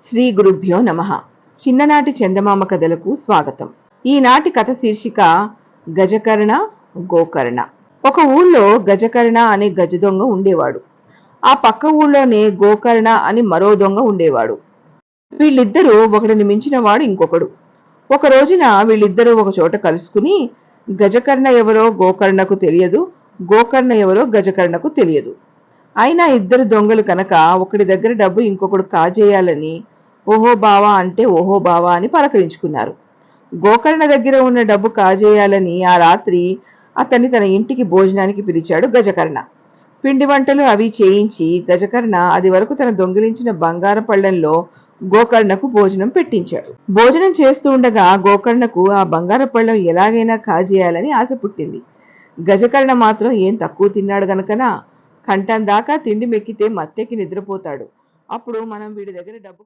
శ్రీ గురుభ్యో నమః. చిన్ననాటి చందమామ కథలకు స్వాగతం. ఈనాటి కథ శీర్షిక గజకర్ణ గోకర్ణ. ఒక ఊళ్ళో గజకర్ణ అనే గజ దొంగ ఉండేవాడు. ఆ పక్క ఊళ్ళోనే గోకర్ణ అని మరో దొంగ ఉండేవాడు. వీళ్ళిద్దరూ ఒకడిని మించిన వాడు ఇంకొకడు. ఒక రోజున వీళ్ళిద్దరూ ఒక చోట కలుసుకుని, గజకర్ణ ఎవరో గోకర్ణకు తెలియదు, గోకర్ణ ఎవరో గజకర్ణకు తెలియదు. అయినా ఇద్దరు దొంగలు కనుక ఒకడి దగ్గర డబ్బు ఇంకొకడు కాజేయాలని ఓహో బావా అంటే ఓహో బావా అని పలకరించుకున్నారు. గోకర్ణ దగ్గర ఉన్న డబ్బు కాజేయాలని ఆ రాత్రి అతన్ని తన ఇంటికి భోజనానికి పిలిచాడు గజకర్ణ. పిండి వంటలు అవి చేయించి గజకర్ణ అది వరకు తన దొంగిలించిన బంగారం పళ్ళెంలో గోకర్ణకు భోజనం పెట్టించాడు. భోజనం చేస్తూ ఉండగా గోకర్ణకు ఆ బంగారు పళ్ళెం ఎలాగైనా కాజేయాలని ఆశ పుట్టింది. గజకర్ణ మాత్రం ఏం తక్కువ తిన్నాడు గనకనా, కంఠం దాకా తిండి మెక్కితే మత్తెక్కి నిద్రపోతాడు. అప్పుడు మనం వీడి దగ్గర డబ్బు